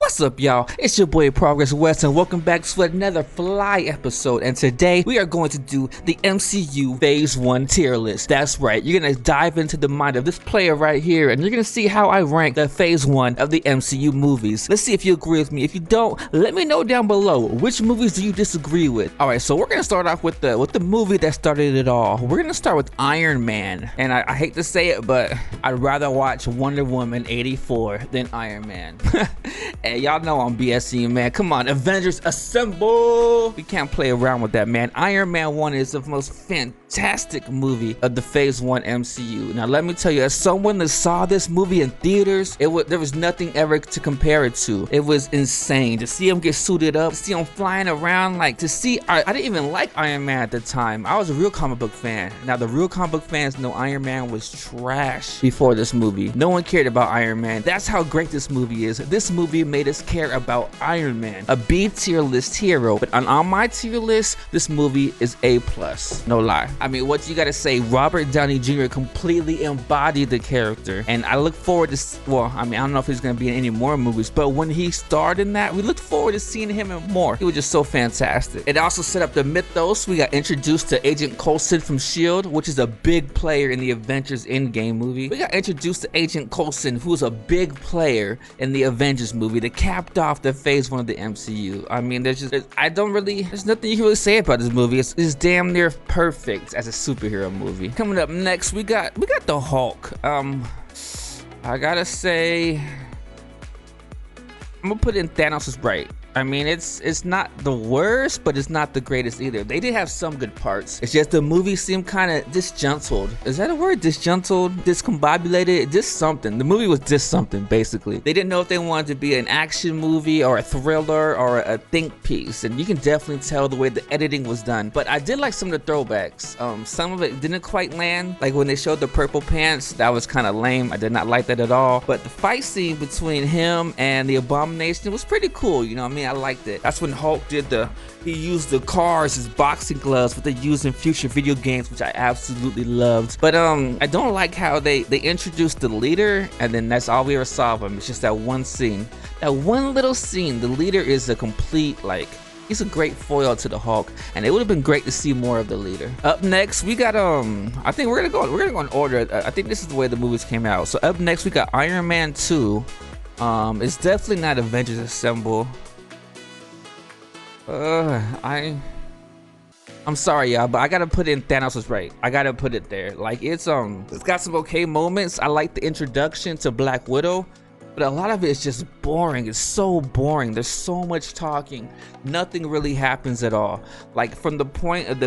What's up, y'all? It's your boy Progress West, and welcome back to another Fly episode. And today we are going to do the MCU Phase 1 tier list. That's right, you're gonna dive into the mind of this player right here, and you're gonna see how I rank the Phase 1 of the MCU movies. Let's see if you agree with me. If you don't, let me know down below. Which movies do you disagree with? Alright, so we're gonna start off with the movie that started it all. We're gonna start with Iron Man. And I hate to say it, but I'd rather watch Wonder Woman 84 than Iron Man. Hey, y'all know I'm BSing, man. Come on, Avengers assemble! We can't play around with that, man. Iron Man 1 is the most fantastic movie of the Phase 1 MCU. Now, let me tell you, as someone that saw this movie in theaters, there was nothing ever to compare it to. It was insane. To see him get suited up, to see him flying around, like, to see... I didn't even like Iron Man at the time. I was a real comic book fan. Now, the real comic book fans know Iron Man was trash before this movie. No one cared about Iron Man. That's how great this movie is. This movie made us care about Iron Man, a B tier list hero. But on my tier list, this movie is A+. No lie. I mean, what you gotta say, Robert Downey Jr. completely embodied the character, and I look forward to, well, I mean, I don't know if he's gonna be in any more movies, but when he starred in that, we looked forward to seeing him in more. He was just so fantastic. It also set up the mythos. We got introduced to Agent Coulson from S.H.I.E.L.D., which is a big player in the Avengers Endgame movie. We got introduced to Agent Coulson, who's a big player in the Avengers movie that capped off the Phase 1 of the MCU. I mean, there's nothing you can really say about this movie. It's damn near perfect as a superhero movie. Coming up next, we got the Hulk. I gotta say, I'm gonna put in Thanos' right. I mean, it's not the worst, but it's not the greatest either. They did have some good parts. It's just the movie seemed kind of disjuntled. Is that a word? Disjuntled? Discombobulated? Just something. The movie was just something, basically. They didn't know if they wanted to be an action movie or a thriller or a think piece. And you can definitely tell the way the editing was done. But I did like some of the throwbacks. Some of it didn't quite land. Like when they showed the purple pants, that was kind of lame. I did not like that at all. But the fight scene between him and the Abomination was pretty cool. You know what I mean? I liked it. That's when Hulk he used the cars as boxing gloves, what they use in future video games, which I absolutely loved. But I don't like how they introduced the leader, and then that's all we ever saw of him. It's just that one scene. That one little scene. The leader is a complete, like, he's a great foil to the Hulk, and it would have been great to see more of the leader. Up next, we got I think we're gonna go in order. I think this is the way the movies came out. So up next, we got Iron Man 2. It's definitely not Avengers Assemble. I'm sorry, y'all, but I gotta put in Thanos' right. I gotta put it there. Like, it's got some okay moments. I like the introduction to Black Widow, but a lot of it is just boring. It's so boring. There's so much talking. Nothing really happens at all. Like, from the point of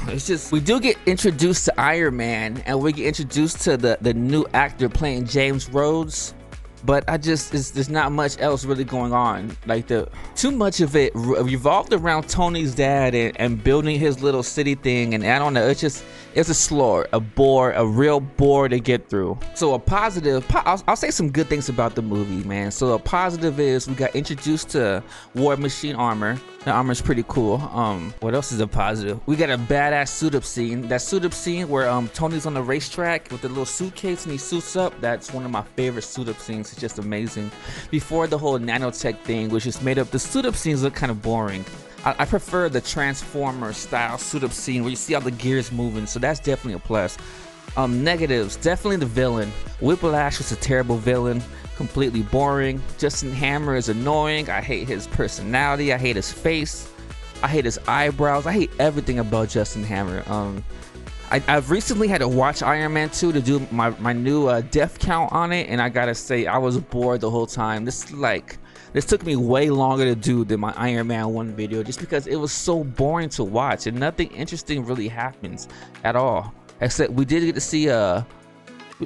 it's just, we do get introduced to Iron Man, and we get introduced to the new actor playing James Rhodes. But there's not much else really going on. Like, too much of it revolved around Tony's dad and building his little city thing, and I don't know, it's a real bore to get through. So a positive, I'll say some good things about the movie, man. So a positive is we got introduced to War Machine armor. The armor's pretty cool. What else is a positive? We got a badass suit up scene. That suit up scene where Tony's on the racetrack with the little suitcase and he suits up. That's one of my favorite suit up scenes. It's just amazing. Before the whole nanotech thing, which is made up, the suit up scenes look kind of boring. I prefer the Transformer style suit up scene where you see all the gears moving, so that's definitely a plus. Negatives, definitely the villain. Whiplash was a terrible villain, completely boring. Justin Hammer is annoying. I hate his personality. I hate his face. I hate his eyebrows. I hate everything about Justin Hammer. I've recently had to watch Iron Man 2 to do my new death count on it, and I gotta say, I was bored the whole time. This took me way longer to do than my Iron Man 1 video, just because it was so boring to watch and nothing interesting really happens at all. Except we did get to see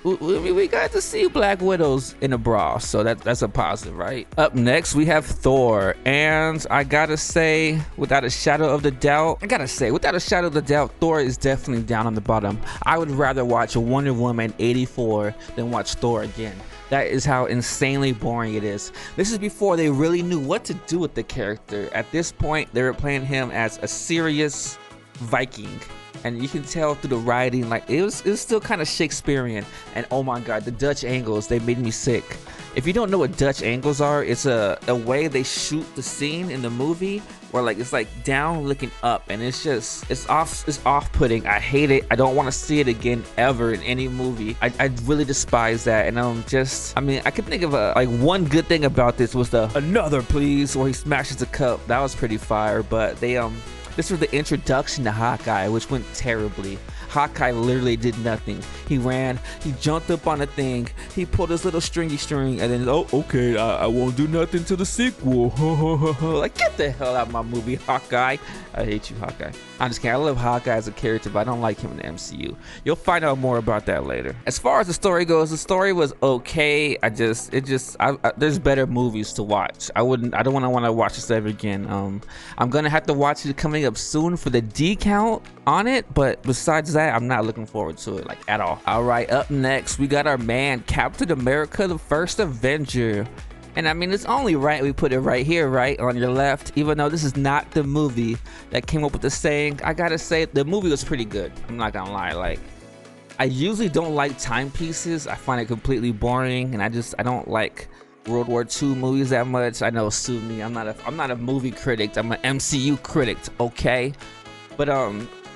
we got to see Black Widows in a bra, so that's a positive, right? Up next, we have Thor, and I gotta say, without a shadow of the doubt, Thor is definitely down on the bottom. I would rather watch Wonder Woman 84 than watch Thor again. That is how insanely boring it is. This is before they really knew what to do with the character. At this point, they were playing him as a serious Viking. and you can tell through the writing, like it was still kind of Shakespearean. And oh my god, the Dutch angles, they made me sick. If you don't know what Dutch angles are, it's a way they shoot the scene in the movie where like it's like down looking up, and it's off-putting. I hate it. I don't want to see it again ever in any movie. I really despise that. And I mean, I could think of like one good thing about this was the "another please" where he smashes the cup. That was pretty fire. But this was the introduction to Hawkeye, which went terribly. Hawkeye literally did nothing. He ran, he jumped up on a thing, he pulled his little stringy string, and then, oh, okay, I won't do nothing to the sequel. Like, get the hell out of my movie, Hawkeye. I hate you, Hawkeye. I'm just kidding. I love Hawkeye as a character, but I don't like him in the MCU. You'll find out more about that later. As far as the story goes, the story was okay. There's better movies to watch. I don't want to watch this ever again. I'm gonna have to watch it coming up soon for the D count on it, but besides that, I'm not looking forward to it like at all. All right, up next we got our man Captain America, the First Avenger. And I mean, it's only right we put it right here, right on your left, even though this is not the movie that came up with the saying. I gotta say, the movie was pretty good. I'm not gonna lie. Like, I usually don't like timepieces. I find it completely boring, and I don't like World War II movies that much. I know, sue me. I'm not a movie critic. I'm an MCU critic, okay? But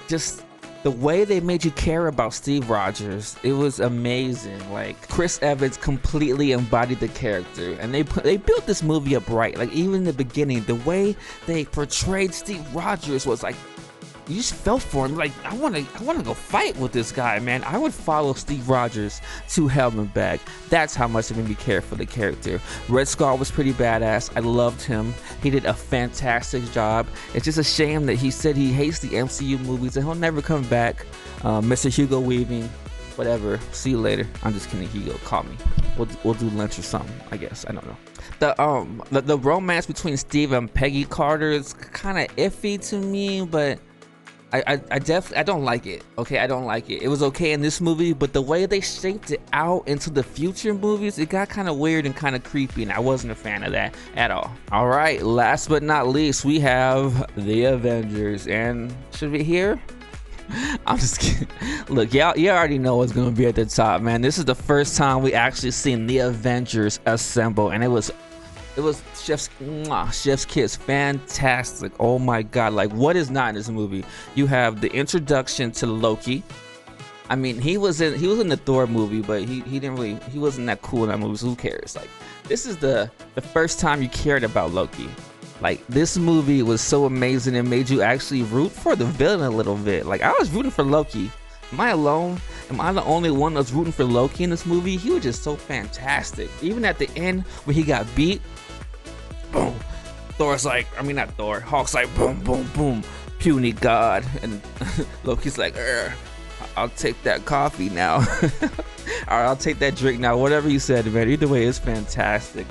just the way they made you care about Steve Rogers, it was amazing. Like, Chris Evans completely embodied the character, and they built this movie up right. Like, even in the beginning, the way they portrayed Steve Rogers was like, you just felt for him. Like, I want to go fight with this guy, man. I would follow Steve Rogers to hell and back. That's how much it made me care for the character. Red Skull was pretty badass. I loved him. He did a fantastic job. It's just a shame that he said he hates the MCU movies and he'll never come back. Mr. Hugo Weaving, whatever. See you later. I'm just kidding, Hugo. Call me. We'll do lunch or something, I guess. I don't know. The romance between Steve and Peggy Carter is kind of iffy to me, but I definitely don't like it. Okay, I don't like it. It was okay in this movie, but the way they shaped it out into the future movies, it got kind of weird and kind of creepy, and I wasn't a fan of that at all. All right, last but not least, we have the Avengers, and should we hear? I'm just kidding. Look, y'all already know what's gonna be at the top, man. This is the first time we actually seen the Avengers assemble, and it was Chef's Kiss, fantastic. Oh my god, like, what is not in this movie? You have the introduction to Loki. I mean, he was in the Thor movie, but he wasn't that cool in that movie, so who cares? Like, this is the first time you cared about Loki. Like, this movie was so amazing, it made you actually root for the villain a little bit. Like, I was rooting for Loki. Am I alone? Am I the only one that's rooting for Loki in this movie? He was just so fantastic. Even at the end where he got beat, boom. Thor's like, I mean, not Thor. Hulk's like, boom, boom, boom. Puny God. And Loki's like, I'll take that coffee now. Or I'll take that drink now. Whatever you said, man. Either way, it's fantastic.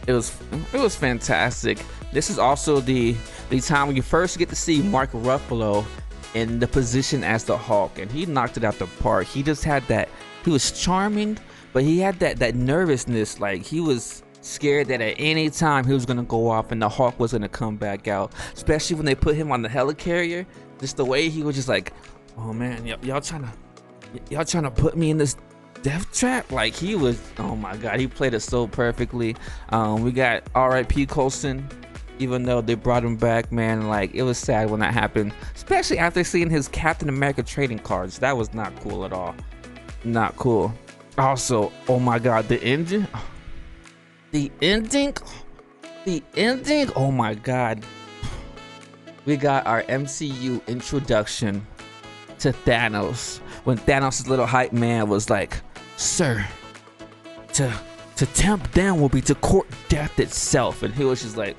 It was fantastic. This is also the time when you first get to see Mark Ruffalo in the position as the Hulk, and he knocked it out the park. He just had that. He was charming, but he had that nervousness. Like, he was scared that at any time he was gonna go off and the Hulk was gonna come back out. Especially when they put him on the helicarrier. Just the way he was just like, oh man, y'all trying to put me in this death trap? Like, he was, oh my god, he played it so perfectly. We got R.I.P. Coulson. Even though they brought him back, man, like, it was sad when that happened, especially after seeing his Captain America trading cards. That was not cool at all. Not cool. Also, oh my god, the ending, oh my god. We got our MCU introduction to Thanos, when Thanos' little hype man was like, sir, to tempt down will be to court death itself. And he was just like,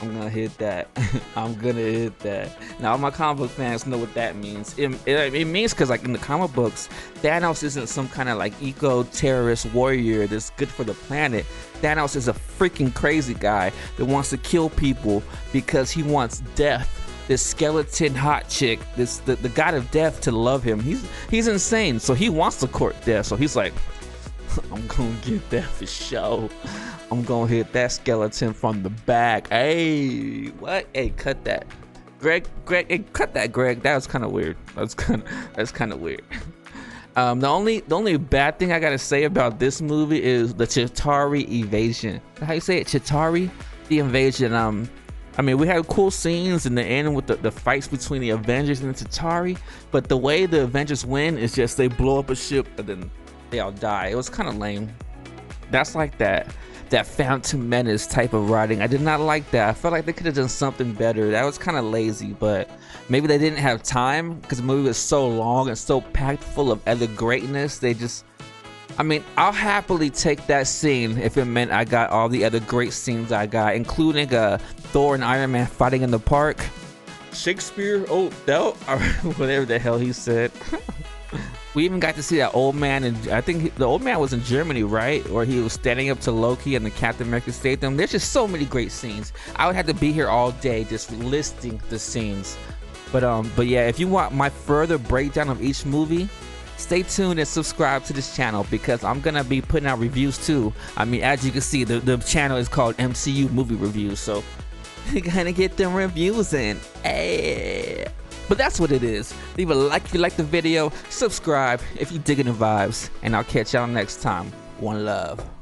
I'm gonna hit that. I'm gonna hit that. Now, all my comic book fans know what that means. It means because, like, in the comic books, Thanos isn't some kind of like eco-terrorist warrior that's good for the planet. Thanos is a freaking crazy guy that wants to kill people because he wants death. This skeleton hot chick, the god of death, to love him. He's insane, so he wants to court death. So he's like, I'm gonna get that for sure. I'm gonna hit that skeleton from the back. Hey, what? Hey, cut that. Greg, hey, cut that, Greg. That was kind of weird. That's kind of weird. The only bad thing I gotta say about this movie is the Chitauri evasion. How you say it? Chitauri, the invasion. I mean, we had cool scenes in the end with the fights between the Avengers and the Chitauri, but the way the Avengers win is just they blow up a ship and then they all die. It was kind of lame. That's like that Phantom Menace type of writing. I did not like that. I felt like they could have done something better. That was kind of lazy, but maybe they didn't have time because the movie was so long and so packed full of other greatness. They just, I mean, I'll happily take that scene if it meant I got all the other great scenes I got, including Thor and Iron Man fighting in the park. Shakespeare, oh, no, whatever the hell he said. We even got to see that old man, and I think the old man was in Germany, right? Or he was standing up to Loki and the Captain America Stadium. There's just so many great scenes. I would have to be here all day just listing the scenes. But yeah, if you want my further breakdown of each movie, stay tuned and subscribe to this channel because I'm gonna be putting out reviews too. I mean, as you can see, the channel is called MCU Movie Reviews, so you gotta get them reviews in. Hey. But that's what it is. Leave a like if you like the video, subscribe if you digging the vibes, and I'll catch y'all next time. One love.